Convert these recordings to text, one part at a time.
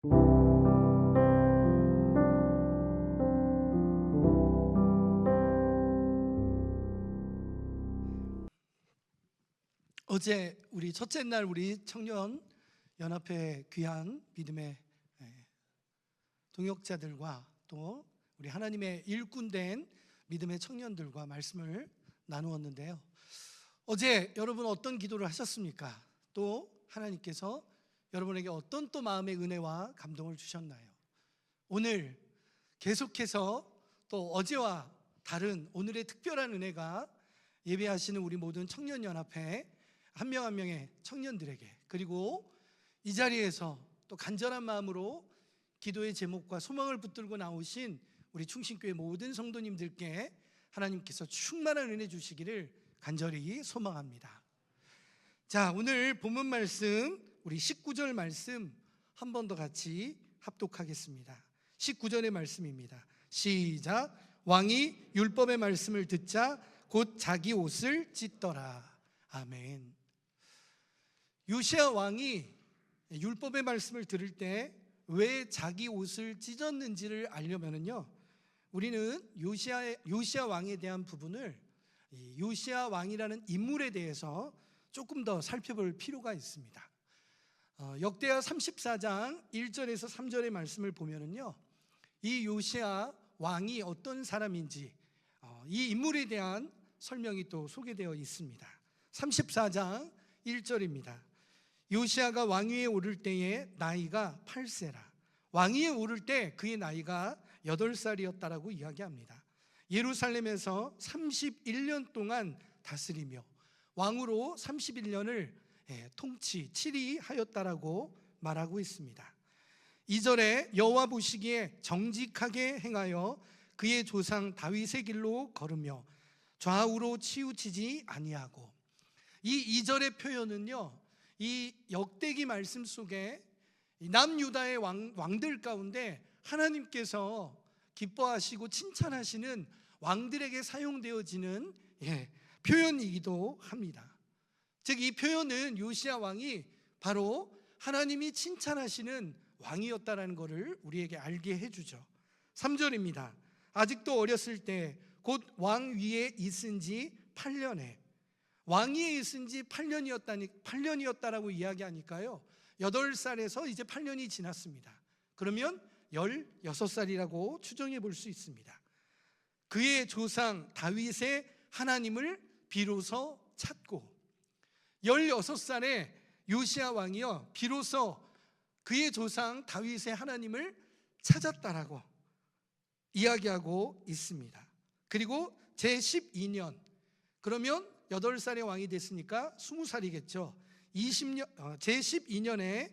어제 우리 첫째 날 우리 청년 연합회 귀한 믿음의 동역자들과 또 우리 하나님의 일꾼된 믿음의 청년들과 말씀을 나누었는데요. 어제 여러분 어떤 기도를 하셨습니까? 또 하나님께서 여러분에게 어떤 또 마음의 은혜와 감동을 주셨나요? 오늘 계속해서 또 어제와 다른 오늘의 특별한 은혜가 예배하시는 우리 모든 청년연합회 한 명 한 명의 청년들에게, 그리고 이 자리에서 또 간절한 마음으로 기도의 제목과 소망을 붙들고 나오신 우리 충신교회 모든 성도님들께 하나님께서 충만한 은혜 주시기를 간절히 소망합니다. 자, 오늘 본문 말씀 우리 19절 말씀 한 번 더 같이 합독하겠습니다. 19절의 말씀입니다. 시작. 왕이 율법의 말씀을 듣자 곧 자기 옷을 찢더라. 아멘. 요시야 왕이 율법의 말씀을 들을 때 왜 자기 옷을 찢었는지를 알려면은요, 우리는 요시야 왕에 대한 부분을, 요시야 왕이라는 인물에 대해서 조금 더 살펴볼 필요가 있습니다. 역대하 34장 1절에서 3절의 말씀을 보면은요, 이 요시야 왕이 어떤 사람인지 이 인물에 대한 설명이 또 소개되어 있습니다. 34장 1절입니다. 요시야가 왕위에 오를 때에 나이가 8세라. 왕위에 오를 때 그의 나이가 8살이었다라고 이야기합니다. 예루살렘에서 31년 동안 다스리며 왕으로 31년을 치리하였다라고 말하고 있습니다. 2절에 여호와 보시기에 정직하게 행하여 그의 조상 다윗의 길로 걸으며 좌우로 치우치지 아니하고, 이 2절의 표현은요, 이 역대기 말씀 속에 남유다의 왕들 가운데 하나님께서 기뻐하시고 칭찬하시는 왕들에게 사용되어지는 표현이기도 합니다. 즉, 이 표현은 요시야 왕이 바로 하나님이 칭찬하시는 왕이었다라는 것을 우리에게 알게 해주죠. 3절입니다. 아직도 어렸을 때 곧 왕 위에 있은 지 8년에, 왕위에 있은 지 8년이었다라고 이야기하니까요, 8살에서 이제 8년이 지났습니다. 그러면 16살이라고 추정해 볼 수 있습니다. 그의 조상 다윗의 하나님을 비로소 찾고, 16살에 요시야 왕이요 비로소 그의 조상 다윗의 하나님을 찾았다라고 이야기하고 있습니다. 그리고 제12년, 그러면 8살의 왕이 됐으니까 20살이겠죠. 제12년에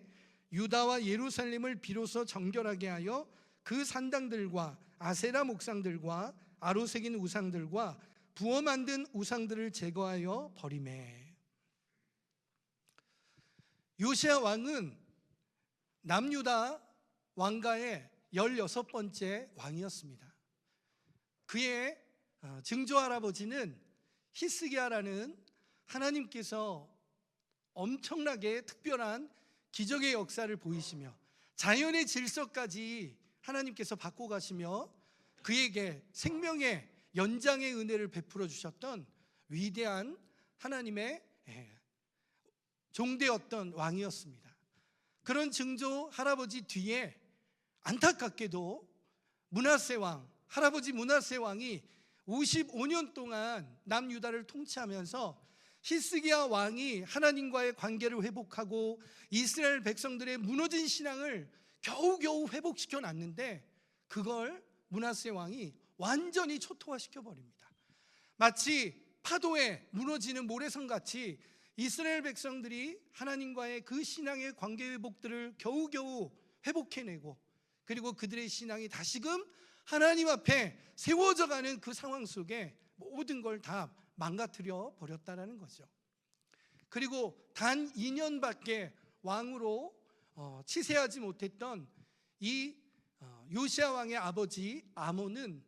유다와 예루살렘을 비로소 정결하게 하여 그 산당들과 아세라 목상들과 아로 새긴 우상들과 부어 만든 우상들을 제거하여 버리매. 요시야 왕은 남유다 왕가의 16번째 왕이었습니다. 그의 증조할아버지는 히스기야라는 하나님께서 엄청나게 특별한 기적의 역사를 보이시며 자연의 질서까지 하나님께서 바꿔가시며 그에게 생명의 연장의 은혜를 베풀어 주셨던 위대한 하나님의 종되었던 왕이었습니다. 그런 증조 할아버지 뒤에 안타깝게도 므낫세 왕, 할아버지 므낫세 왕이 55년 동안 남유다를 통치하면서 히스기야 왕이 하나님과의 관계를 회복하고 이스라엘 백성들의 무너진 신앙을 겨우겨우 회복시켜 놨는데, 그걸 므낫세 왕이 완전히 초토화시켜 버립니다. 마치 파도에 무너지는 모래성같이 이스라엘 백성들이 하나님과의 그 신앙의 관계 회복들을 겨우겨우 회복해내고, 그리고 그들의 신앙이 다시금 하나님 앞에 세워져 가는 그 상황 속에 모든 걸 다 망가뜨려 버렸다라는 거죠. 그리고 단 2년밖에 왕으로 치세하지 못했던 이 요시야 왕의 아버지 아몬은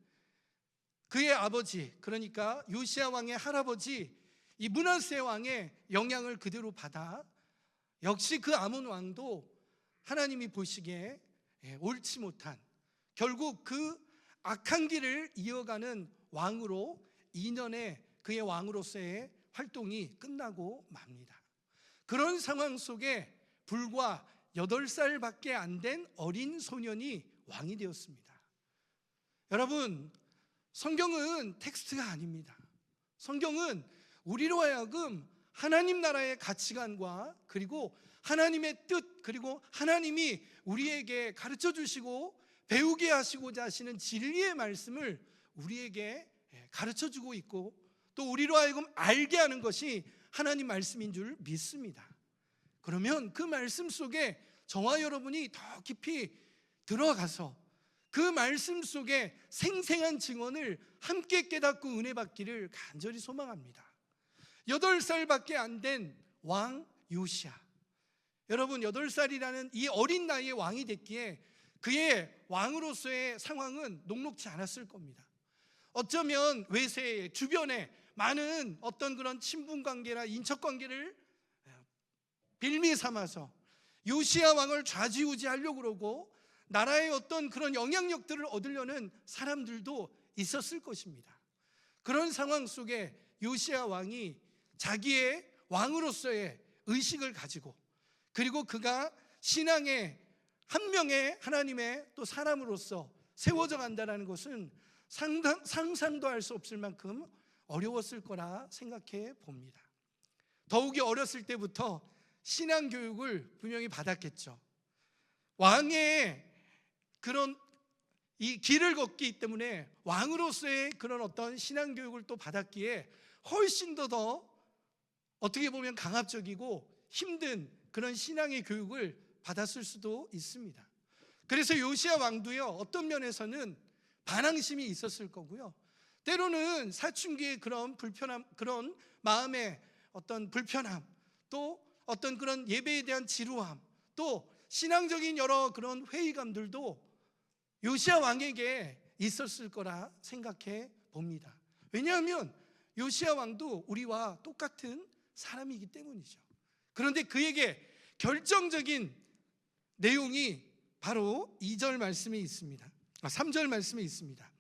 그의 아버지, 그러니까 요시야 왕의 할아버지 이 므낫세 왕의 영향을 그대로 받아 역시 그 아몬 왕도 하나님이 보시기에 옳지 못한, 결국 그 악한 길을 이어가는 왕으로 2년에 그의 왕으로서의 활동이 끝나고 맙니다. 그런 상황 속에 불과 8살밖에 안 된 어린 소년이 왕이 되었습니다. 여러분, 성경은 텍스트가 아닙니다. 성경은 우리로 하여금 하나님 나라의 가치관과 그리고 하나님의 뜻, 그리고 하나님이 우리에게 가르쳐 주시고 배우게 하시고자 하시는 진리의 말씀을 우리에게 가르쳐 주고 있고, 또 우리로 하여금 알게 하는 것이 하나님 말씀인 줄 믿습니다. 그러면 그 말씀 속에 저와 여러분이 더 깊이 들어가서 그 말씀 속에 생생한 증언을 함께 깨닫고 은혜 받기를 간절히 소망합니다. 8살밖에 안 된 왕 요시야, 여러분 8살이라는 이 어린 나이에 왕이 됐기에 그의 왕으로서의 상황은 녹록지 않았을 겁니다. 어쩌면 외세 주변에 많은 어떤 그런 친분관계나 인척관계를 빌미 삼아서 요시야 왕을 좌지우지하려고 그러고 나라의 어떤 그런 영향력들을 얻으려는 사람들도 있었을 것입니다. 그런 상황 속에 요시야 왕이 자기의 왕으로서의 의식을 가지고, 그리고 그가 신앙의 한 명의 하나님의 또 사람으로서 세워져 간다는 것은 상상도 할 수 없을 만큼 어려웠을 거라 생각해 봅니다. 더욱이 어렸을 때부터 신앙 교육을 분명히 받았겠죠. 왕의 그런 이 길을 걷기 때문에 왕으로서의 그런 어떤 신앙 교육을 또 받았기에 훨씬 더 어떻게 보면 강압적이고 힘든 그런 신앙의 교육을 받았을 수도 있습니다. 그래서 요시야 왕도요, 어떤 면에서는 반항심이 있었을 거고요, 때로는 사춘기의 그런 불편함, 그런 마음의 어떤 불편함, 또 어떤 그런 예배에 대한 지루함, 또 신앙적인 여러 그런 회의감들도 요시야 왕에게 있었을 거라 생각해 봅니다. 왜냐하면 요시야 왕도 우리와 똑같은 사람이기 때문이죠. 그런데 그에게 결정적인 내용이 바로 2절 말씀에 있습니다. 3절 말씀에 있습니다.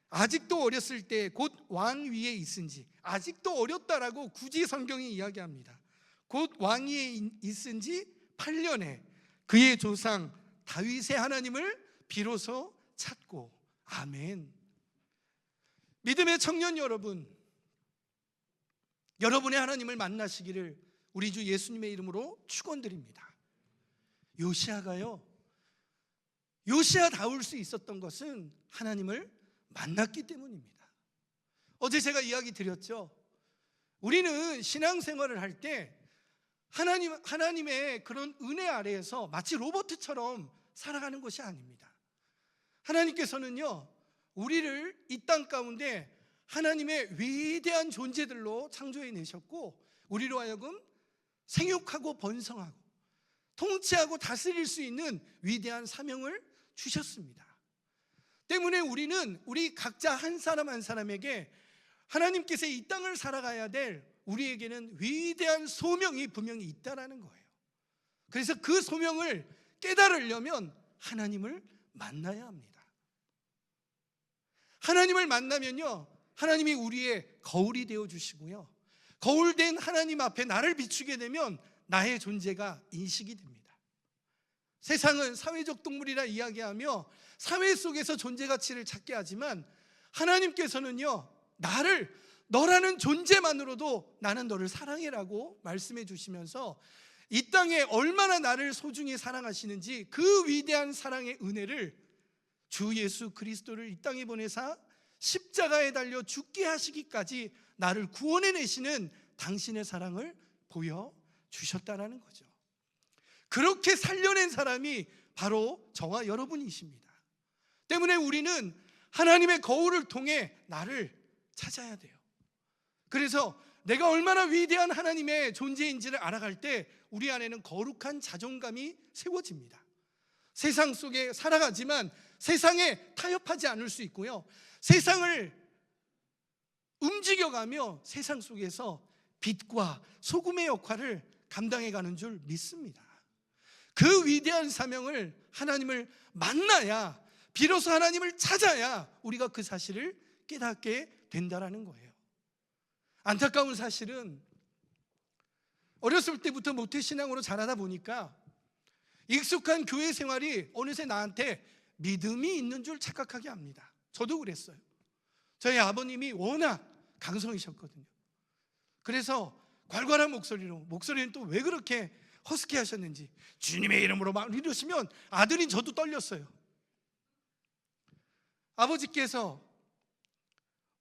아직도 어렸을 때 곧 왕 위에 있은지, 아직도 어렸다라고 굳이 성경이 이야기합니다. 곧 왕 위에 있은지 8년에 그의 조상 다윗의 하나님을 비로소 찾고. 아멘. 믿음의 청년 여러분, 여러분의 하나님을 만나시기를 우리 주 예수님의 이름으로 축원드립니다. 요시야가요, 요시야다울 수 있었던 것은 하나님을 만났기 때문입니다. 어제 제가 이야기 드렸죠. 우리는 신앙생활을 할 때 하나님의 그런 은혜 아래에서 마치 로봇처럼 살아가는 것이 아닙니다. 하나님께서는요, 우리를 이 땅 가운데 하나님의 위대한 존재들로 창조해 내셨고, 우리로 하여금 생육하고 번성하고 통치하고 다스릴 수 있는 위대한 사명을 주셨습니다. 때문에 우리 각자 한 사람 한 사람에게 하나님께서 이 땅을 살아가야 될 우리에게는 위대한 소명이 분명히 있다라는 거예요. 그래서 그 소명을 깨달으려면 하나님을 만나야 합니다. 하나님을 만나면요, 하나님이 우리의 거울이 되어 주시고요, 거울된 하나님 앞에 나를 비추게 되면 나의 존재가 인식이 됩니다. 세상은 사회적 동물이라 이야기하며 사회 속에서 존재 가치를 찾게 하지만 하나님께서는요, 너라는 존재만으로도 나는 너를 사랑해라고 말씀해 주시면서 이 땅에 얼마나 나를 소중히 사랑하시는지 그 위대한 사랑의 은혜를 주 예수 그리스도를 이 땅에 보내사 십자가에 달려 죽게 하시기까지 나를 구원해내시는 당신의 사랑을 보여주셨다는 거죠. 그렇게 살려낸 사람이 바로 저와 여러분이십니다. 때문에 우리는 하나님의 거울을 통해 나를 찾아야 돼요. 그래서 내가 얼마나 위대한 하나님의 존재인지를 알아갈 때 우리 안에는 거룩한 자존감이 세워집니다. 세상 속에 살아가지만 세상에 타협하지 않을 수 있고요, 세상을 움직여가며 세상 속에서 빛과 소금의 역할을 감당해가는 줄 믿습니다. 그 위대한 사명을, 하나님을 만나야, 비로소 하나님을 찾아야 우리가 그 사실을 깨닫게 된다라는 거예요. 안타까운 사실은 어렸을 때부터 모태신앙으로 자라다 보니까 익숙한 교회 생활이 어느새 나한테 믿음이 있는 줄 착각하게 합니다. 저도 그랬어요. 저희 아버님이 워낙 강성이셨거든요. 그래서 괄괄한 목소리는 또 왜 그렇게 허스키 하셨는지, 주님의 이름으로 막 이러시면 아들인 저도 떨렸어요. 아버지께서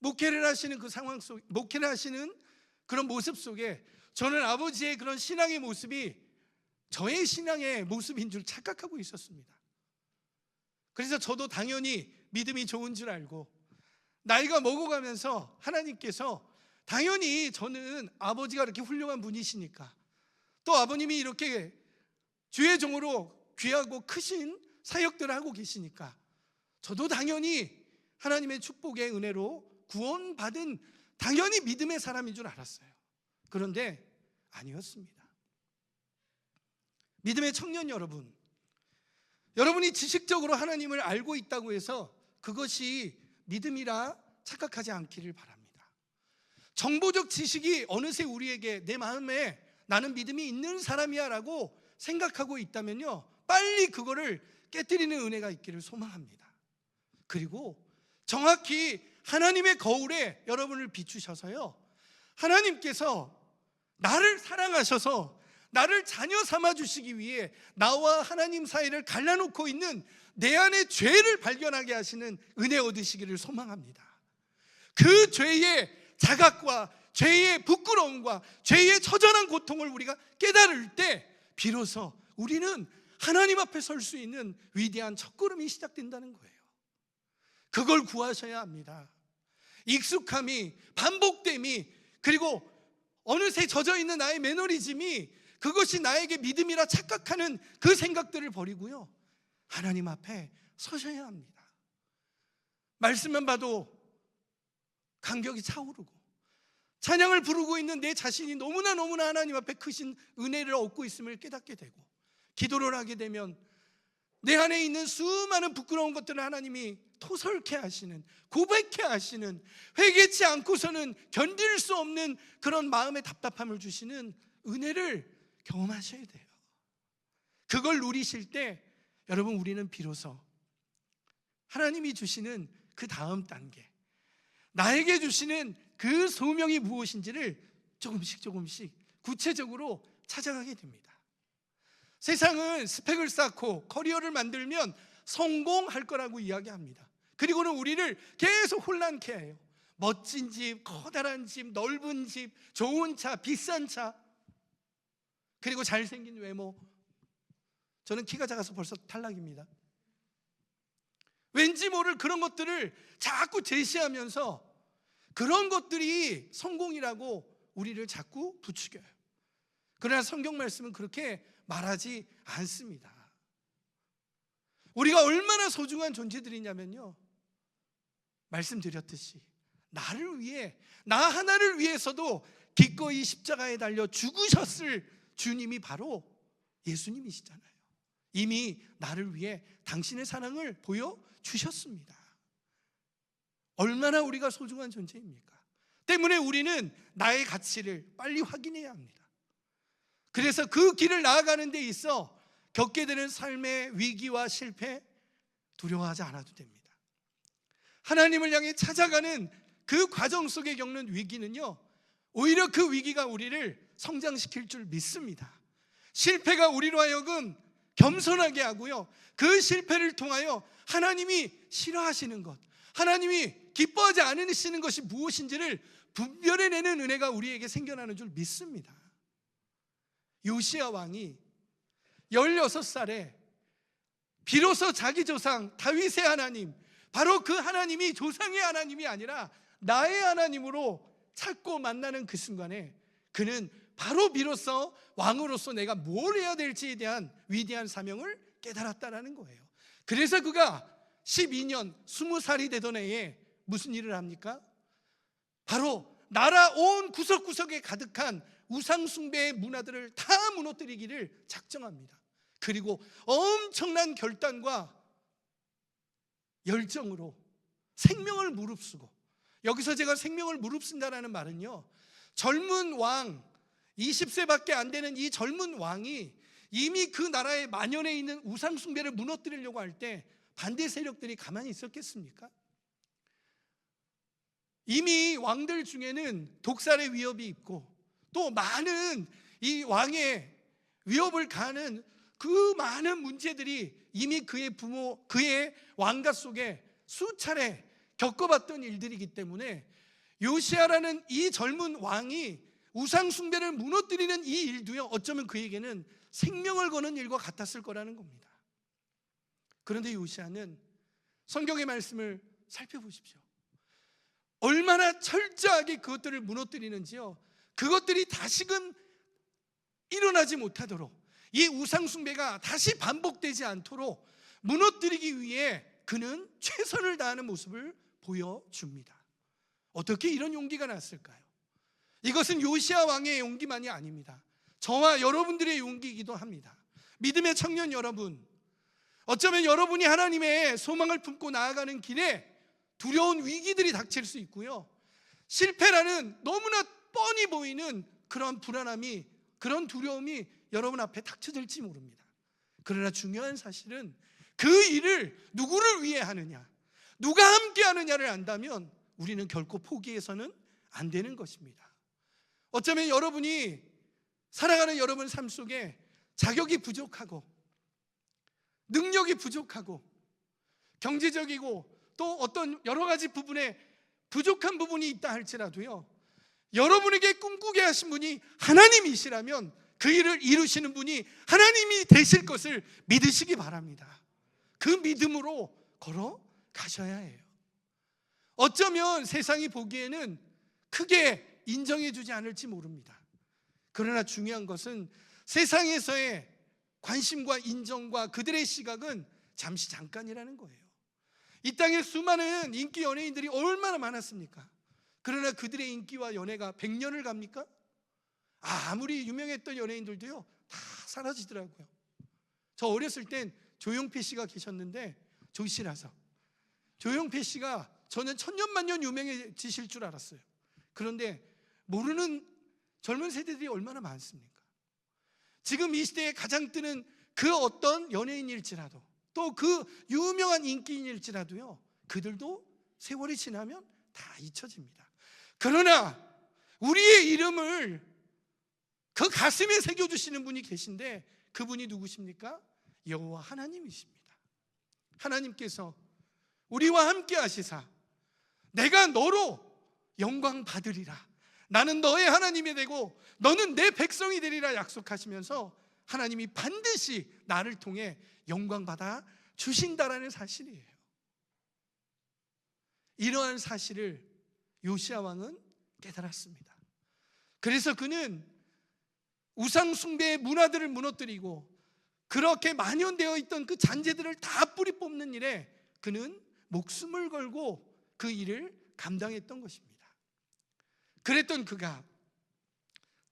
목회를 하시는 그 상황 속, 목회를 하시는 그런 모습 속에 저는 아버지의 그런 신앙의 모습이 저의 신앙의 모습인 줄 착각하고 있었습니다. 그래서 저도 당연히 믿음이 좋은 줄 알고, 나이가 먹어가면서 하나님께서 당연히 저는 아버지가 이렇게 훌륭한 분이시니까, 또 아버님이 이렇게 주의 종으로 귀하고 크신 사역들을 하고 계시니까 저도 당연히 하나님의 축복의 은혜로 구원받은 당연히 믿음의 사람인 줄 알았어요. 그런데 아니었습니다. 믿음의 청년 여러분, 여러분이 지식적으로 하나님을 알고 있다고 해서 그것이 믿음이라 착각하지 않기를 바랍니다. 정보적 지식이 어느새 우리에게 내 마음에 나는 믿음이 있는 사람이야 라고 생각하고 있다면요, 빨리 그거를 깨뜨리는 은혜가 있기를 소망합니다. 그리고 정확히 하나님의 거울에 여러분을 비추셔서요, 하나님께서 나를 사랑하셔서 나를 자녀 삼아 주시기 위해 나와 하나님 사이를 갈라놓고 있는 내 안의 죄를 발견하게 하시는 은혜 얻으시기를 소망합니다. 그 죄의 자각과 죄의 부끄러움과 죄의 처절한 고통을 우리가 깨달을 때 비로소 우리는 하나님 앞에 설 수 있는 위대한 첫걸음이 시작된다는 거예요. 그걸 구하셔야 합니다. 익숙함이, 반복됨이, 그리고 어느새 젖어있는 나의 매너리즘이 그것이 나에게 믿음이라 착각하는 그 생각들을 버리고요, 하나님 앞에 서셔야 합니다. 말씀만 봐도 감격이 차오르고 찬양을 부르고 있는 내 자신이 너무나 하나님 앞에 크신 은혜를 얻고 있음을 깨닫게 되고, 기도를 하게 되면 내 안에 있는 수많은 부끄러운 것들을 하나님이 토설케 하시는, 고백케 하시는, 회개치 않고서는 견딜 수 없는 그런 마음의 답답함을 주시는 은혜를 경험하셔야 돼요. 그걸 누리실 때 여러분, 우리는 비로소 하나님이 주시는 그 다음 단계, 나에게 주시는 그 소명이 무엇인지를 조금씩 구체적으로 찾아가게 됩니다. 세상은 스펙을 쌓고 커리어를 만들면 성공할 거라고 이야기합니다. 그리고는 우리를 계속 혼란케 해요. 멋진 집, 커다란 집, 넓은 집, 좋은 차, 비싼 차, 그리고 잘생긴 외모. 저는 키가 작아서 벌써 탈락입니다. 왠지 모를 그런 것들을 자꾸 제시하면서 그런 것들이 성공이라고 우리를 자꾸 부추겨요. 그러나 성경 말씀은 그렇게 말하지 않습니다. 우리가 얼마나 소중한 존재들이냐면요, 말씀드렸듯이 나를 위해, 나 하나를 위해서도 기꺼이 십자가에 달려 죽으셨을 주님이 바로 예수님이시잖아요. 이미 나를 위해 당신의 사랑을 보여주셨습니다. 얼마나 우리가 소중한 존재입니까? 때문에 우리는 나의 가치를 빨리 확인해야 합니다. 그래서 그 길을 나아가는 데 있어 겪게 되는 삶의 위기와 실패 두려워하지 않아도 됩니다. 하나님을 향해 찾아가는 그 과정 속에 겪는 위기는요, 오히려 그 위기가 우리를 성장시킬 줄 믿습니다. 실패가 우리로 하여금 겸손하게 하고요, 그 실패를 통하여 하나님이 싫어하시는 것, 하나님이 기뻐하지 않으시는 것이 무엇인지를 분별해내는 은혜가 우리에게 생겨나는 줄 믿습니다. 요시야 왕이 16살에 비로소 자기 조상 다윗의 하나님, 바로 그 하나님이 조상의 하나님이 아니라 나의 하나님으로 찾고 만나는 그 순간에 그는 바로 비로소 왕으로서 내가 뭘 해야 될지에 대한 위대한 사명을 깨달았다라는 거예요. 그래서 그가 12년 20살이 되던 해에 무슨 일을 합니까? 바로 나라 온 구석구석에 가득한 우상 숭배의 문화들을 다 무너뜨리기를 작정합니다. 그리고 엄청난 결단과 열정으로 생명을 무릅쓰고, 여기서 제가 생명을 무릅쓴다라는 말은요, 젊은 왕, 20세밖에 안 되는 이 젊은 왕이 이미 그 나라에 만연해 있는 우상 숭배를 무너뜨리려고 할 때 반대 세력들이 가만히 있었겠습니까? 이미 왕들 중에는 독살의 위협이 있고, 또 많은 이 왕의 위협을 가하는 그 많은 문제들이 이미 그의 부모, 그의 왕가 속에 수차례 겪어봤던 일들이기 때문에 요시야라는 이 젊은 왕이 우상 숭배를 무너뜨리는 이 일도요, 어쩌면 그에게는 생명을 거는 일과 같았을 거라는 겁니다. 그런데 요시야는 성경의 말씀을 살펴보십시오. 얼마나 철저하게 그것들을 무너뜨리는지요. 그것들이 다시금 일어나지 못하도록, 이 우상 숭배가 다시 반복되지 않도록 무너뜨리기 위해 그는 최선을 다하는 모습을 보여줍니다. 어떻게 이런 용기가 났을까요? 이것은 요시야 왕의 용기만이 아닙니다. 저와 여러분들의 용기이기도 합니다. 믿음의 청년 여러분, 어쩌면 여러분이 하나님의 소망을 품고 나아가는 길에 두려운 위기들이 닥칠 수 있고요, 실패라는 너무나 뻔히 보이는 그런 불안함이, 그런 두려움이 여러분 앞에 닥쳐질지 모릅니다. 그러나 중요한 사실은 그 일을 누구를 위해 하느냐, 누가 함께 하느냐를 안다면 우리는 결코 포기해서는 안 되는 것입니다. 어쩌면 여러분이 살아가는 여러분 삶 속에 자격이 부족하고 능력이 부족하고 경제적이고 또 어떤 여러 가지 부분에 부족한 부분이 있다 할지라도요, 여러분에게 꿈꾸게 하신 분이 하나님이시라면 그 일을 이루시는 분이 하나님이 되실 것을 믿으시기 바랍니다. 그 믿음으로 걸어가셔야 해요. 어쩌면 세상이 보기에는 크게 인정해 주지 않을지 모릅니다. 그러나 중요한 것은 세상에서의 관심과 인정과 그들의 시각은 잠시 잠깐이라는 거예요. 이 땅에 수많은 인기 연예인들이 얼마나 많았습니까? 그러나 그들의 인기와 연애가 100년을 갑니까? 아무리 유명했던 연예인들도요, 다 사라지더라고요. 저 어렸을 땐 조용필 씨가 계셨는데, 조씨라서 조용필 씨가 저는 천년만년 유명해지실 줄 알았어요. 그런데 모르는 젊은 세대들이 얼마나 많습니까? 지금 이 시대에 가장 뜨는 그 어떤 연예인일지라도, 또 그 유명한 인기인일지라도요, 그들도 세월이 지나면 다 잊혀집니다. 그러나 우리의 이름을 그 가슴에 새겨주시는 분이 계신데, 그분이 누구십니까? 여호와 하나님이십니다. 하나님께서 우리와 함께 하시사 내가 너로 영광 받으리라, 나는 너의 하나님이 되고 너는 내 백성이 되리라 약속하시면서 하나님이 반드시 나를 통해 영광 받아 주신다라는 사실이에요. 이러한 사실을 요시야 왕은 깨달았습니다. 그래서 그는 우상 숭배의 문화들을 무너뜨리고 그렇게 만연되어 있던 그 잔재들을 다 뿌리 뽑는 일에 그는 목숨을 걸고 그 일을 감당했던 것입니다. 그랬던 그가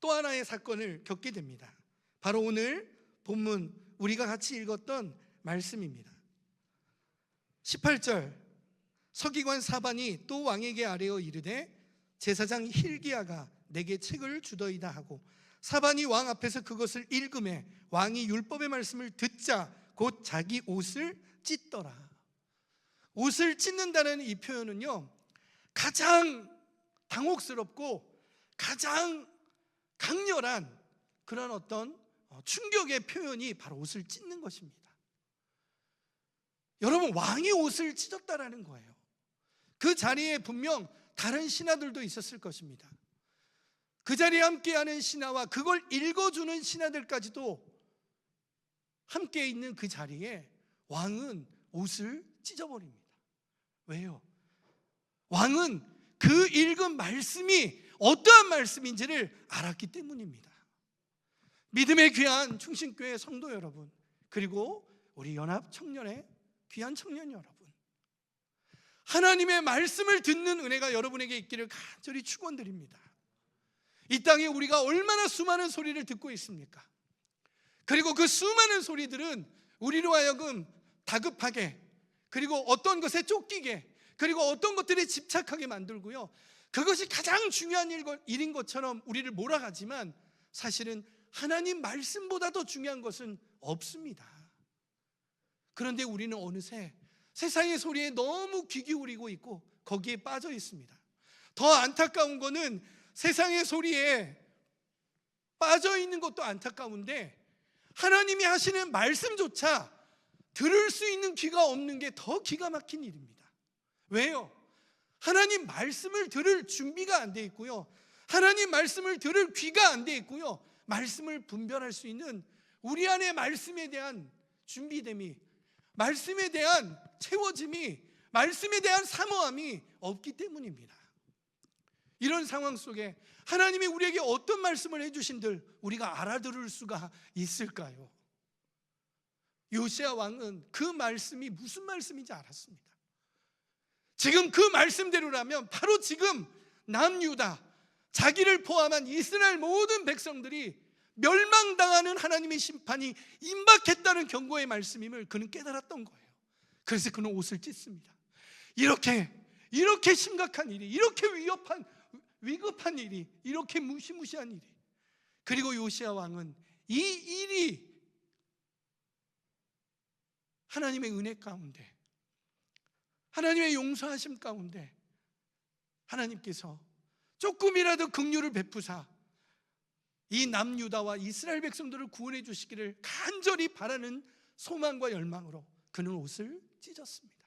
또 하나의 사건을 겪게 됩니다. 바로 오늘 본문 우리가 같이 읽었던 말씀입니다. 18절, 서기관 사반이 또 왕에게 아뢰어 이르되 제사장 힐기야가 내게 책을 주더이다 하고, 사반이 왕 앞에서 그것을 읽음에 왕이 율법의 말씀을 듣자 곧 자기 옷을 찢더라. 옷을 찢는다는 이 표현은요, 가장 당혹스럽고 가장 강렬한 그런 어떤 충격의 표현이 바로 옷을 찢는 것입니다. 여러분, 왕이 옷을 찢었다라는 거예요. 그 자리에 분명 다른 신하들도 있었을 것입니다. 그 자리에 함께하는 신하와 그걸 읽어주는 신하들까지도 함께 있는 그 자리에 왕은 옷을 찢어버립니다. 왜요? 왕은 그 읽은 말씀이 어떠한 말씀인지를 알았기 때문입니다. 믿음의 귀한 충신교회 성도 여러분, 그리고 우리 연합 청년의 귀한 청년 여러분, 하나님의 말씀을 듣는 은혜가 여러분에게 있기를 간절히 축원드립니다. 이 땅에 우리가 얼마나 수많은 소리를 듣고 있습니까? 그리고 그 수많은 소리들은 우리로 하여금 다급하게, 그리고 어떤 것에 쫓기게, 그리고 어떤 것들에 집착하게 만들고요, 그것이 가장 중요한 일인 것처럼 우리를 몰아가지만 사실은 하나님 말씀보다 더 중요한 것은 없습니다. 그런데 우리는 어느새 세상의 소리에 너무 귀 기울이고 있고 거기에 빠져 있습니다. 더 안타까운 것은 세상의 소리에 빠져 있는 것도 안타까운데 하나님이 하시는 말씀조차 들을 수 있는 귀가 없는 게 더 기가 막힌 일입니다. 왜요? 하나님 말씀을 들을 준비가 안 돼 있고요, 하나님 말씀을 들을 귀가 안 돼 있고요, 말씀을 분별할 수 있는 우리 안에 말씀에 대한 준비됨이, 말씀에 대한 채워짐이, 말씀에 대한 사모함이 없기 때문입니다. 이런 상황 속에 하나님이 우리에게 어떤 말씀을 해주신들 우리가 알아들을 수가 있을까요? 요시야 왕은 그 말씀이 무슨 말씀인지 알았습니다. 지금 그 말씀대로라면 바로 지금 남유다, 자기를 포함한 이스라엘 모든 백성들이 멸망당하는 하나님의 심판이 임박했다는 경고의 말씀임을 그는 깨달았던 거예요. 그래서 그는 옷을 찢습니다. 이렇게 심각한 일이, 이렇게 위급한 일이, 이렇게 무시무시한 일이, 그리고 요시야 왕은 이 일이 하나님의 은혜 가운데, 하나님의 용서하심 가운데 하나님께서 조금이라도 긍휼을 베푸사 이 남유다와 이스라엘 백성들을 구원해 주시기를 간절히 바라는 소망과 열망으로 그는 옷을 찢었습니다.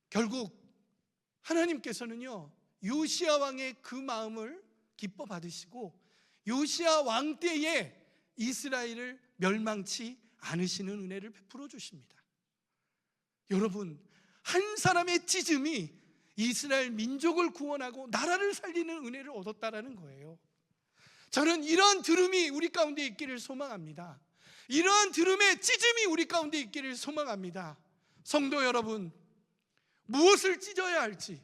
결국 하나님께서는요, 요시야 왕의 그 마음을 기뻐 받으시고 요시야 왕 때에 이스라엘을 멸망치 않으시는 은혜를 베풀어 주십니다. 여러분, 한 사람의 찢음이 이스라엘 민족을 구원하고 나라를 살리는 은혜를 얻었다라는 거예요. 저는 이러한 들음이 우리 가운데 있기를 소망합니다. 이러한 들음의 찢음이 우리 가운데 있기를 소망합니다. 성도 여러분, 무엇을 찢어야 할지,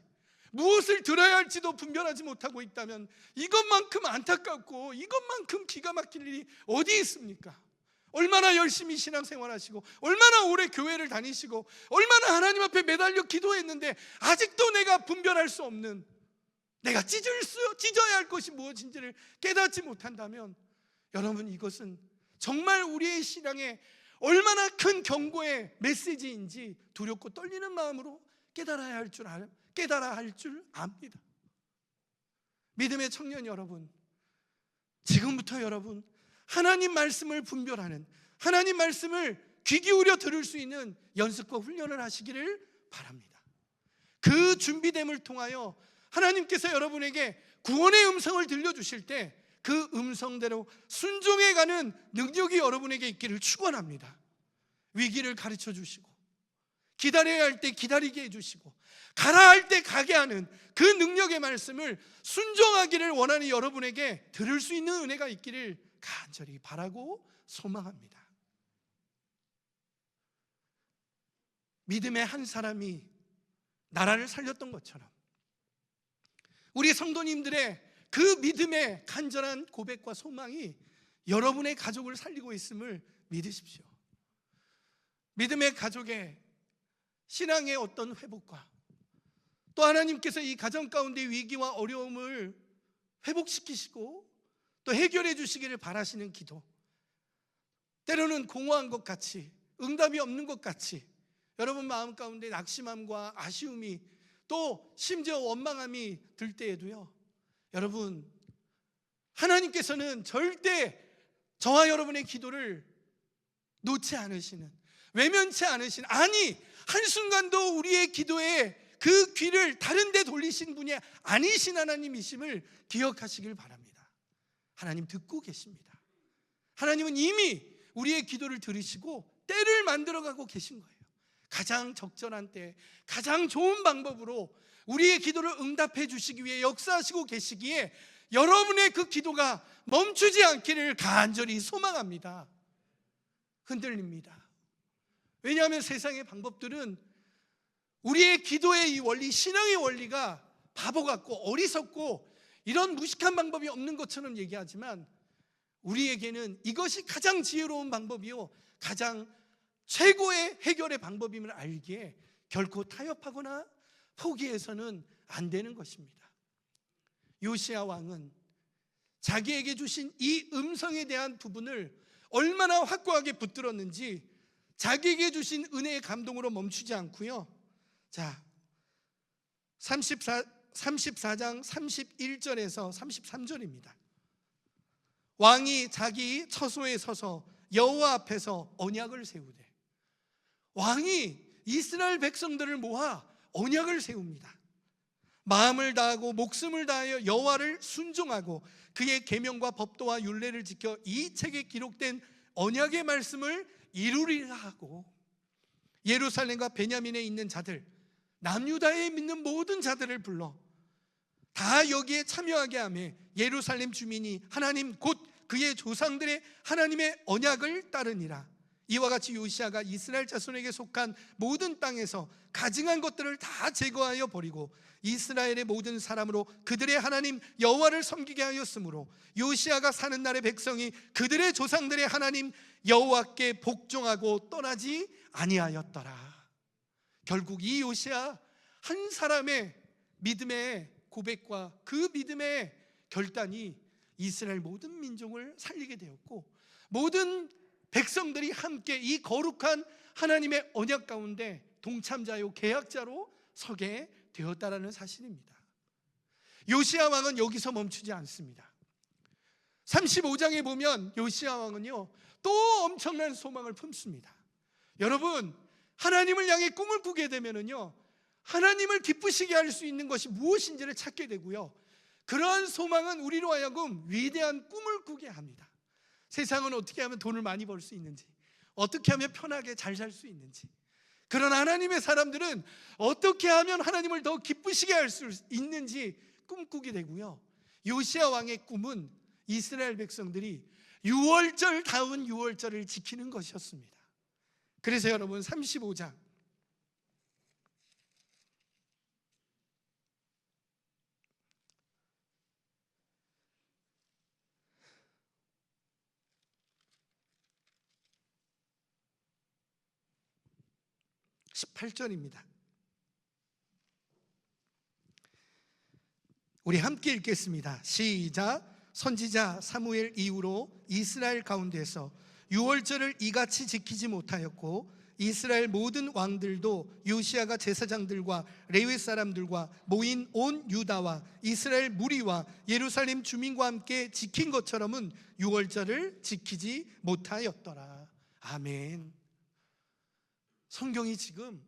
무엇을 들어야 할지도 분별하지 못하고 있다면 이것만큼 안타깝고 이것만큼 기가 막힐 일이 어디 있습니까? 얼마나 열심히 신앙생활하시고 얼마나 오래 교회를 다니시고 얼마나 하나님 앞에 매달려 기도했는데 아직도 내가 분별할 수 없는, 내가 찢어야 할 것이 무엇인지를 깨닫지 못한다면 여러분, 이것은 정말 우리의 신앙에 얼마나 큰 경고의 메시지인지 두렵고 떨리는 마음으로 깨달아야 할 줄 압니다. 믿음의 청년 여러분, 지금부터 여러분 하나님 말씀을 분별하는, 하나님 말씀을 귀 기울여 들을 수 있는 연습과 훈련을 하시기를 바랍니다. 그 준비됨을 통하여 하나님께서 여러분에게 구원의 음성을 들려주실 때 그 음성대로 순종해가는 능력이 여러분에게 있기를 축원합니다. 위기를 가르쳐 주시고 기다려야 할 때 기다리게 해주시고 가라 할 때 가게 하는 그 능력의 말씀을 순종하기를 원하는 여러분에게 들을 수 있는 은혜가 있기를 간절히 바라고 소망합니다. 믿음의 한 사람이 나라를 살렸던 것처럼 우리 성도님들의 그 믿음의 간절한 고백과 소망이 여러분의 가족을 살리고 있음을 믿으십시오. 믿음의 가족의 신앙의 어떤 회복과 또 하나님께서 이 가정 가운데 위기와 어려움을 회복시키시고 또 해결해 주시기를 바라시는 기도, 때로는 공허한 것 같이, 응답이 없는 것 같이 여러분 마음 가운데 낙심함과 아쉬움이 또 심지어 원망함이 들 때에도요, 여러분 하나님께서는 절대 저와 여러분의 기도를 놓지 않으시는, 외면치 않으시는, 아니 한순간도 우리의 기도에 그 귀를 다른 데 돌리신 분이 아니신 하나님이심을 기억하시길 바랍니다. 하나님 듣고 계십니다. 하나님은 이미 우리의 기도를 들으시고 때를 만들어가고 계신 거예요. 가장 적절한 때, 가장 좋은 방법으로 우리의 기도를 응답해 주시기 위해 역사하시고 계시기에 여러분의 그 기도가 멈추지 않기를 간절히 소망합니다. 흔들립니다. 왜냐하면 세상의 방법들은 우리의 기도의 이 원리, 신앙의 원리가 바보 같고 어리석고 이런 무식한 방법이 없는 것처럼 얘기하지만 우리에게는 이것이 가장 지혜로운 방법이요 가장 최고의 해결의 방법임을 알기에 결코 타협하거나 포기해서는 안 되는 것입니다. 요시야 왕은 자기에게 주신 이 음성에 대한 부분을 얼마나 확고하게 붙들었는지 자기에게 주신 은혜의 감동으로 멈추지 않고요. 자, 34장 31절에서 33절입니다. 왕이 자기 처소에 서서 여호와 앞에서 언약을 세우되, 왕이 이스라엘 백성들을 모아 언약을 세웁니다. 마음을 다하고 목숨을 다하여 여호와를 순종하고 그의 계명과 법도와 율례를 지켜 이 책에 기록된 언약의 말씀을 이루리라 하고, 예루살렘과 베냐민에 있는 자들, 남유다에 있는 모든 자들을 불러 다 여기에 참여하게 하며 예루살렘 주민이 하나님 곧 그의 조상들의 하나님의 언약을 따르니라. 이와 같이 요시야가 이스라엘 자손에게 속한 모든 땅에서 가증한 것들을 다 제거하여 버리고 이스라엘의 모든 사람으로 그들의 하나님 여호와를 섬기게 하였으므로 요시야가 사는 날의 백성이 그들의 조상들의 하나님 여호와께 복종하고 떠나지 아니하였더라. 결국 이 요시야 한 사람의 믿음의 고백과 그 믿음의 결단이 이스라엘 모든 민족을 살리게 되었고, 모든 백성들이 함께 이 거룩한 하나님의 언약 가운데 동참자요 계약자로 서게 되었다라는 사실입니다. 요시야 왕은 여기서 멈추지 않습니다. 35장에 보면 요시야 왕은요 또 엄청난 소망을 품습니다. 여러분, 하나님을 향해 꿈을 꾸게 되면은요 하나님을 기쁘시게 할 수 있는 것이 무엇인지를 찾게 되고요, 그러한 소망은 우리로 하여금 위대한 꿈을 꾸게 합니다. 세상은 어떻게 하면 돈을 많이 벌 수 있는지, 어떻게 하면 편하게 잘 살 수 있는지, 그러나 하나님의 사람들은 어떻게 하면 하나님을 더 기쁘시게 할 수 있는지 꿈꾸게 되고요, 요시야 왕의 꿈은 이스라엘 백성들이 유월절다운 유월절을 지키는 것이었습니다. 그래서 여러분 35장 18절입니다. 우리 함께 읽겠습니다. 시작. 선지자 사무엘 이후로 이스라엘 가운데서 유월절을 이같이 지키지 못하였고 이스라엘 모든 왕들도 요시야가 제사장들과 레위 사람들과 모인 온 유다와 이스라엘 무리와 예루살렘 주민과 함께 지킨 것처럼은 유월절을 지키지 못하였더라. 아멘. 성경이 지금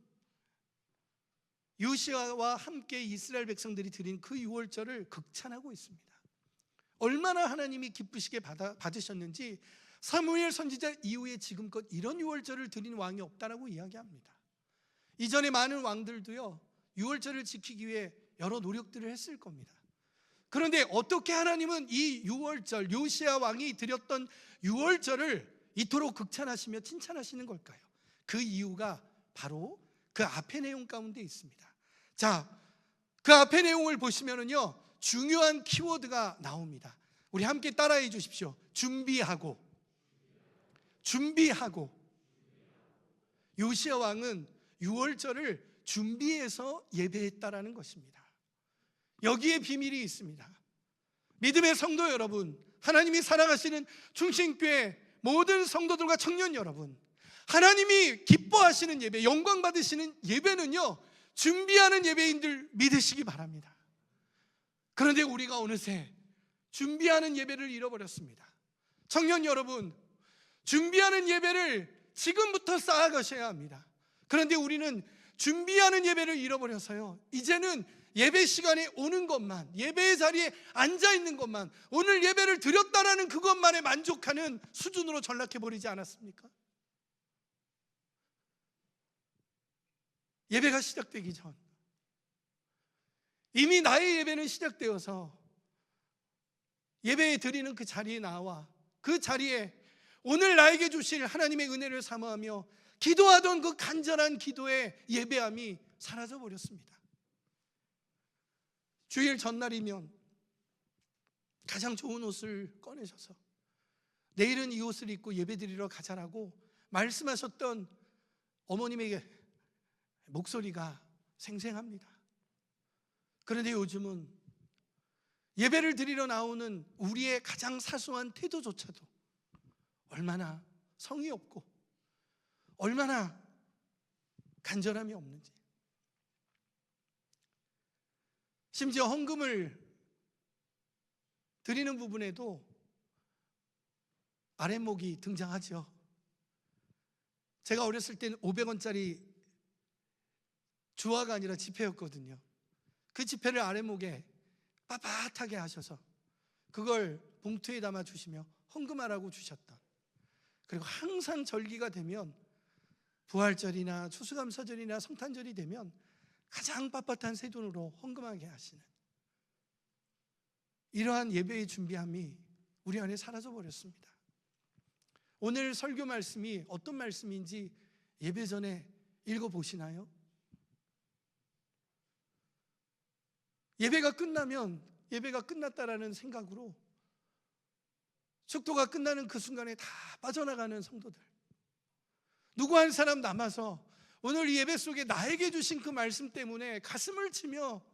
요시야와 함께 이스라엘 백성들이 드린 그 유월절을 극찬하고 있습니다. 얼마나 하나님이 기쁘시게 받으셨는지 사무엘 선지자 이후에 지금껏 이런 유월절을 드린 왕이 없다라고 이야기합니다. 이전에 많은 왕들도요 유월절을 지키기 위해 여러 노력들을 했을 겁니다. 그런데 어떻게 하나님은 이 유월절, 요시야 왕이 드렸던 유월절을 이토록 극찬하시며 칭찬하시는 걸까요? 그 이유가 바로 그 앞의 내용 가운데 있습니다. 자, 그 앞의 내용을 보시면은요 중요한 키워드가 나옵니다. 우리 함께 따라해 주십시오. 준비하고. 요시야 왕은 유월절을 준비해서 예배했다라는 것입니다. 여기에 비밀이 있습니다. 믿음의 성도 여러분, 하나님이 사랑하시는 충신교회 모든 성도들과 청년 여러분, 하나님이 기뻐하시는 예배, 영광 받으시는 예배는요 준비하는 예배인들 믿으시기 바랍니다. 그런데 우리가 어느새 준비하는 예배를 잃어버렸습니다. 청년 여러분, 준비하는 예배를 지금부터 쌓아가셔야 합니다. 그런데 우리는 준비하는 예배를 잃어버려서요 이제는 예배 시간에 오는 것만, 예배의 자리에 앉아있는 것만, 오늘 예배를 드렸다라는 그것만에 만족하는 수준으로 전락해버리지 않았습니까? 예배가 시작되기 전 이미 나의 예배는 시작되어서 예배 드리는 그 자리에 나와 그 자리에 오늘 나에게 주실 하나님의 은혜를 사모하며 기도하던 그 간절한 기도의 예배함이 사라져 버렸습니다. 주일 전날이면 가장 좋은 옷을 꺼내셔서 내일은 이 옷을 입고 예배드리러 가자라고 말씀하셨던 어머님에게 목소리가 생생합니다. 그런데 요즘은 예배를 드리러 나오는 우리의 가장 사소한 태도조차도 얼마나 성의 없고 얼마나 간절함이 없는지, 심지어 헌금을 드리는 부분에도 아랫목이 등장하죠. 제가 어렸을 때는 500원짜리 주화가 아니라 지폐였거든요. 그 지폐를 아랫목에 빳빳하게 하셔서 그걸 봉투에 담아 주시며 헌금하라고 주셨던, 그리고 항상 절기가 되면 부활절이나 추수감사절이나 성탄절이 되면 가장 빳빳한 새 돈으로 헌금하게 하시는 이러한 예배의 준비함이 우리 안에 사라져 버렸습니다. 오늘 설교 말씀이 어떤 말씀인지 예배 전에 읽어보시나요? 예배가 끝나면 예배가 끝났다라는 생각으로 축도가 끝나는 그 순간에 다 빠져나가는 성도들, 누구 한 사람 남아서 오늘 이 예배 속에 나에게 주신 그 말씀 때문에 가슴을 치며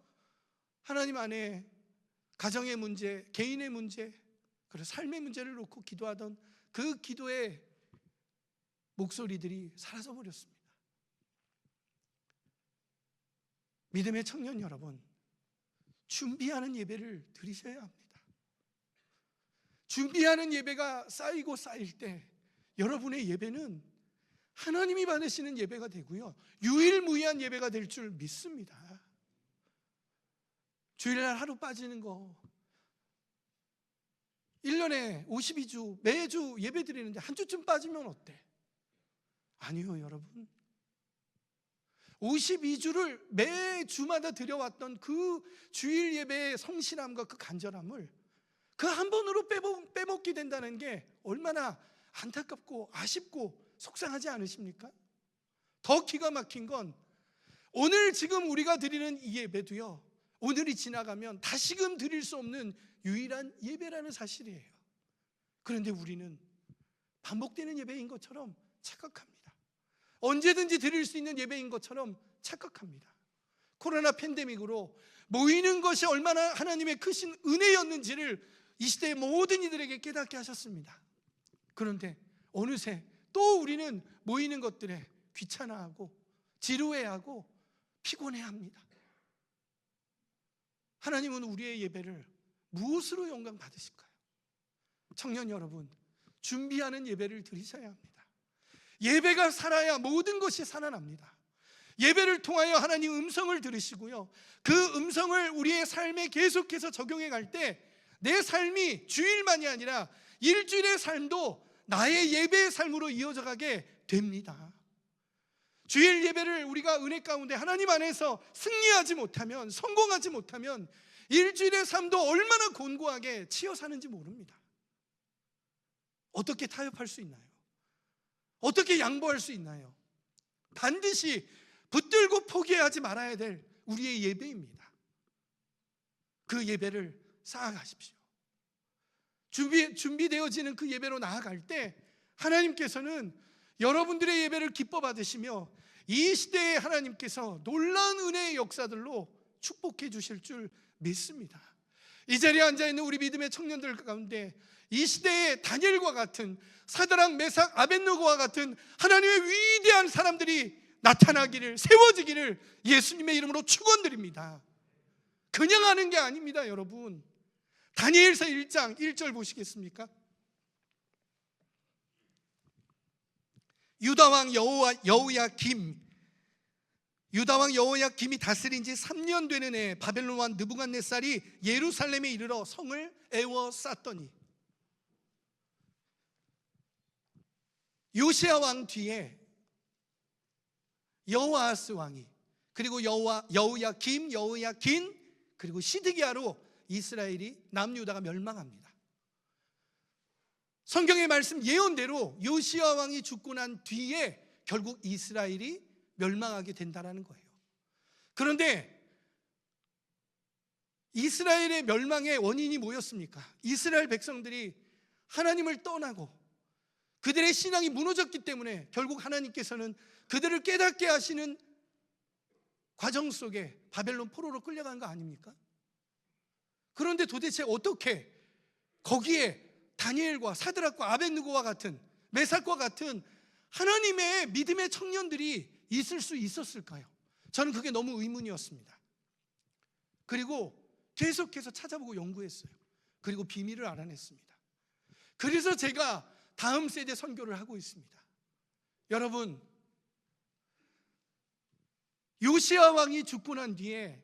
하나님 안에 가정의 문제, 개인의 문제, 그리고 삶의 문제를 놓고 기도하던 그 기도의 목소리들이 사라져 버렸습니다. 믿음의 청년 여러분, 준비하는 예배를 드리셔야 합니다. 준비하는 예배가 쌓이고 쌓일 때 여러분의 예배는 하나님이 받으시는 예배가 되고요, 유일무이한 예배가 될 줄 믿습니다. 주일날 하루 빠지는 거, 1년에 52주 매주 예배 드리는데 한 주쯤 빠지면 어때? 아니요, 여러분. 52주를 매주마다 드려왔던 그 주일 예배의 성실함과 그 간절함을 그 한 번으로 빼먹게 된다는 게 얼마나 안타깝고 아쉽고 속상하지 않으십니까? 더 기가 막힌 건 오늘 지금 우리가 드리는 이 예배도요, 오늘이 지나가면 다시금 드릴 수 없는 유일한 예배라는 사실이에요. 그런데 우리는 반복되는 예배인 것처럼 착각합니다. 언제든지 드릴 수 있는 예배인 것처럼 착각합니다. 코로나 팬데믹으로 모이는 것이 얼마나 하나님의 크신 은혜였는지를 이 시대의 모든 이들에게 깨닫게 하셨습니다. 그런데 어느새 또 우리는 모이는 것들에 귀찮아하고 지루해하고 피곤해합니다. 하나님은 우리의 예배를 무엇으로 영광 받으실까요? 청년 여러분, 준비하는 예배를 드리셔야 합니다. 예배가 살아야 모든 것이 살아납니다. 예배를 통하여 하나님 음성을 들으시고요, 그 음성을 우리의 삶에 계속해서 적용해 갈 때 내 삶이 주일만이 아니라 일주일의 삶도 나의 예배의 삶으로 이어져 가게 됩니다. 주일 예배를 우리가 은혜 가운데 하나님 안에서 승리하지 못하면, 성공하지 못하면 일주일의 삶도 얼마나 곤고하게 치여 사는지 모릅니다. 어떻게 타협할 수 있나요? 어떻게 양보할 수 있나요? 반드시 붙들고 포기하지 말아야 될 우리의 예배입니다. 그 예배를 쌓아가십시오. 준비되어지는 그 예배로 나아갈 때 하나님께서는 여러분들의 예배를 기뻐 받으시며 이 시대에 하나님께서 놀라운 은혜의 역사들로 축복해 주실 줄 믿습니다. 이 자리에 앉아있는 우리 믿음의 청년들 가운데 이 시대의 다니엘과 같은, 사드락 메삭 아벳느고와 같은 하나님의 위대한 사람들이 나타나기를, 세워지기를 예수님의 이름으로 축원드립니다. 그냥 하는 게 아닙니다, 여러분. 다니엘서 1장 1절 보시겠습니까? 유다왕 여호야김이 다스린 지 3년 되는 해 바벨론 왕 느부갓네살이 예루살렘에 이르러 성을 에워쌌더니, 요시야 왕 뒤에 여호아하스 왕이, 그리고 여호야김, 여호야긴, 그리고 시드기야로 이스라엘이 남유다가 멸망합니다. 성경의 말씀 예언대로 요시야 왕이 죽고 난 뒤에 결국 이스라엘이 멸망하게 된다는 거예요. 그런데 이스라엘의 멸망의 원인이 뭐였습니까? 이스라엘 백성들이 하나님을 떠나고 그들의 신앙이 무너졌기 때문에 결국 하나님께서는 그들을 깨닫게 하시는 과정 속에 바벨론 포로로 끌려간 거 아닙니까? 그런데 도대체 어떻게 거기에 다니엘과 사드락과 아벳느고와 같은, 메삭과 같은 하나님의 믿음의 청년들이 있을 수 있었을까요? 저는 그게 너무 의문이었습니다. 그리고 계속해서 찾아보고 연구했어요. 그리고 비밀을 알아냈습니다. 그래서 제가 다음 세대 선교를 하고 있습니다. 여러분, 요시야 왕이 죽고 난 뒤에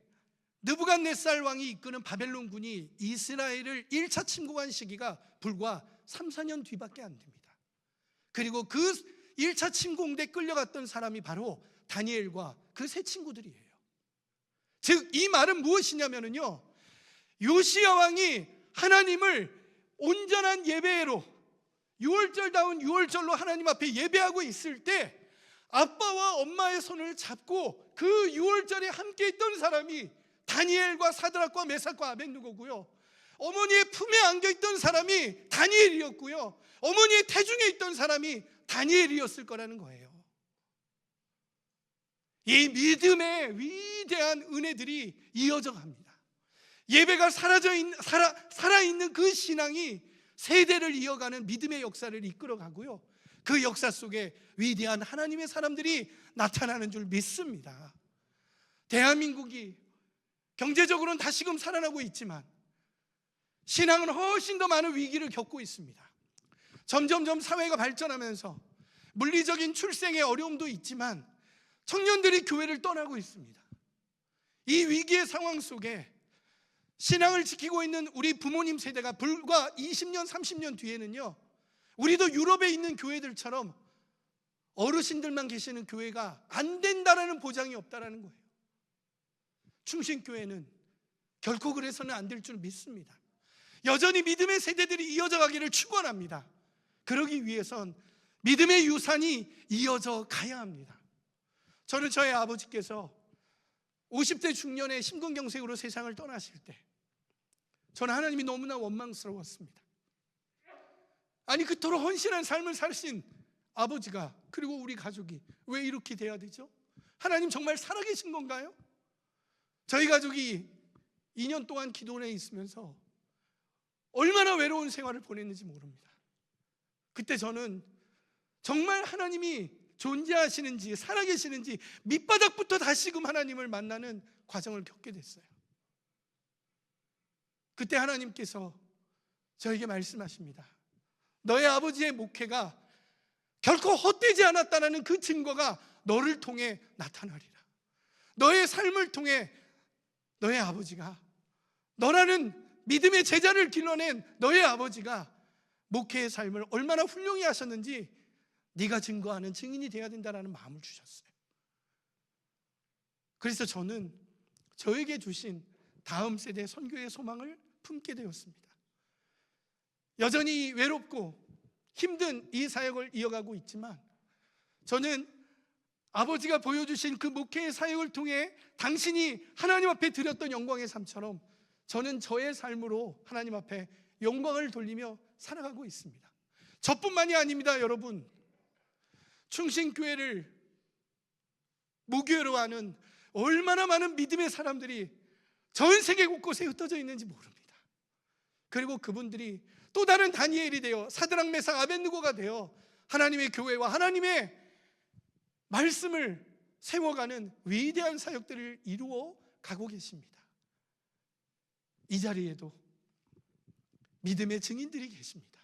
느부갓네살 왕이 이끄는 바벨론군이 이스라엘을 1차 침공한 시기가 불과 3, 4년 뒤밖에 안 됩니다. 그리고 그 1차 침공대 끌려갔던 사람이 바로 다니엘과 그 세 친구들이에요. 즉 이 말은 무엇이냐면요, 요시야 왕이 하나님을 온전한 예배로, 유월절다운 유월절로 하나님 앞에 예배하고 있을 때 아빠와 엄마의 손을 잡고 그 유월절에 함께 있던 사람이 다니엘과 사드락과 메삭과 아벳느고고요, 어머니의 품에 안겨있던 사람이 다니엘이었고요, 어머니의 태중에 있던 사람이 다니엘이었을 거라는 거예요. 이 믿음의 위대한 은혜들이 이어져 갑니다. 예배가 살아있는 그 신앙이 세대를 이어가는 믿음의 역사를 이끌어가고요, 그 역사 속에 위대한 하나님의 사람들이 나타나는 줄 믿습니다. 대한민국이 경제적으로는 다시금 살아나고 있지만 신앙은 훨씬 더 많은 위기를 겪고 있습니다. 점점점 사회가 발전하면서 물리적인 출생의 어려움도 있지만 청년들이 교회를 떠나고 있습니다. 이 위기의 상황 속에 신앙을 지키고 있는 우리 부모님 세대가 불과 20년, 30년 뒤에는요, 우리도 유럽에 있는 교회들처럼 어르신들만 계시는 교회가 안 된다라는 보장이 없다라는 거예요. 충신교회는 결코 그래서는 안 될 줄 믿습니다. 여전히 믿음의 세대들이 이어져 가기를 축원합니다. 그러기 위해선 믿음의 유산이 이어져 가야 합니다. 저는 저희 아버지께서 50대 중년에 심근경색으로 세상을 떠나실 때 저는 하나님이 너무나 원망스러웠습니다. 아니, 그토록 헌신한 삶을 사신 아버지가, 그리고 우리 가족이 왜 이렇게 돼야 되죠? 하나님 정말 살아계신 건가요? 저희 가족이 2년 동안 기도원에 있으면서 얼마나 외로운 생활을 보냈는지 모릅니다. 그때 저는 정말 하나님이 존재하시는지 살아계시는지 밑바닥부터 다시금 하나님을 만나는 과정을 겪게 됐어요. 그때 하나님께서 저에게 말씀하십니다. 너의 아버지의 목회가 결코 헛되지 않았다는 그 증거가 너를 통해 나타나리라. 너의 삶을 통해 너의 아버지가, 너라는 믿음의 제자를 길러낸 너의 아버지가 목회의 삶을 얼마나 훌륭히 하셨는지 네가 증거하는 증인이 되어야 된다는 마음을 주셨어요. 그래서 저는 저에게 주신 다음 세대 선교의 소망을 품게 되었습니다. 여전히 외롭고 힘든 이 사역을 이어가고 있지만 저는 아버지가 보여주신 그 목회의 사역을 통해 당신이 하나님 앞에 드렸던 영광의 삶처럼 저는 저의 삶으로 하나님 앞에 영광을 돌리며 살아가고 있습니다. 저뿐만이 아닙니다. 여러분, 충신교회를 무교회로 하는 얼마나 많은 믿음의 사람들이 전 세계 곳곳에 흩어져 있는지 모릅니다. 그리고 그분들이 또 다른 다니엘이 되어 사드락 메삭 아벳느고가 되어 하나님의 교회와 하나님의 말씀을 세워가는 위대한 사역들을 이루어 가고 계십니다. 이 자리에도 믿음의 증인들이 계십니다.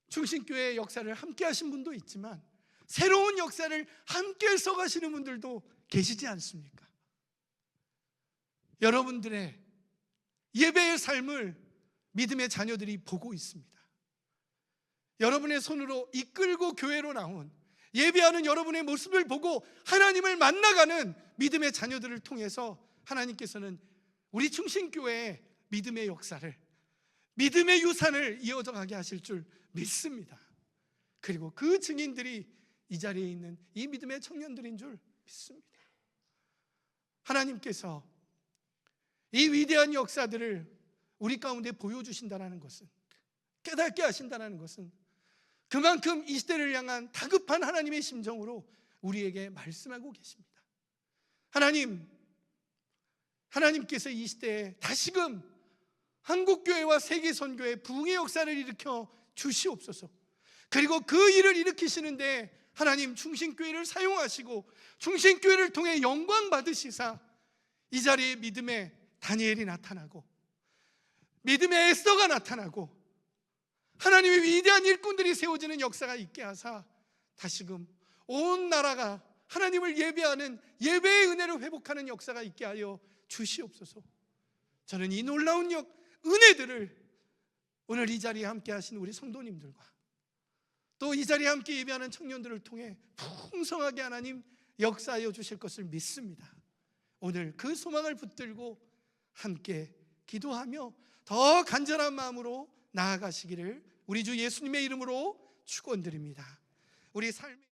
충신교회의 역사를 함께 하신 분도 있지만 새로운 역사를 함께 써가시는 분들도 계시지 않습니까? 여러분들의 예배의 삶을 믿음의 자녀들이 보고 있습니다. 여러분의 손으로 이끌고 교회로 나온 예배하는 여러분의 모습을 보고 하나님을 만나가는 믿음의 자녀들을 통해서 하나님께서는 우리 충신교회의 믿음의 역사를, 믿음의 유산을 이어져 가게 하실 줄 믿습니다. 그리고 그 증인들이 이 자리에 있는 이 믿음의 청년들인 줄 믿습니다. 하나님께서 이 위대한 역사들을 우리 가운데 보여주신다는 것은 깨닫게 하신다는 것은 그만큼 이 시대를 향한 다급한 하나님의 심정으로 우리에게 말씀하고 계십니다. 하나님께서 이 시대에 다시금 한국교회와 세계선교의 부흥의 역사를 일으켜 주시옵소서. 그리고 그 일을 일으키시는데 하나님 충신교회를 사용하시고 충신교회를 통해 영광 받으시사 이 자리에 믿음의 다니엘이 나타나고 믿음의 에스더가 나타나고 하나님의 위대한 일꾼들이 세워지는 역사가 있게 하사 다시금 온 나라가 하나님을 예배하는 예배의 은혜를 회복하는 역사가 있게 하여 주시옵소서. 저는 이 놀라운 은혜들을 오늘 이 자리에 함께 하신 우리 성도님들과 또 이 자리에 함께 예배하는 청년들을 통해 풍성하게 하나님 역사하여 주실 것을 믿습니다. 오늘 그 소망을 붙들고 함께 기도하며 더 간절한 마음으로 나아가시기를 우리 주 예수님의 이름으로 축원드립니다. 우리 삶의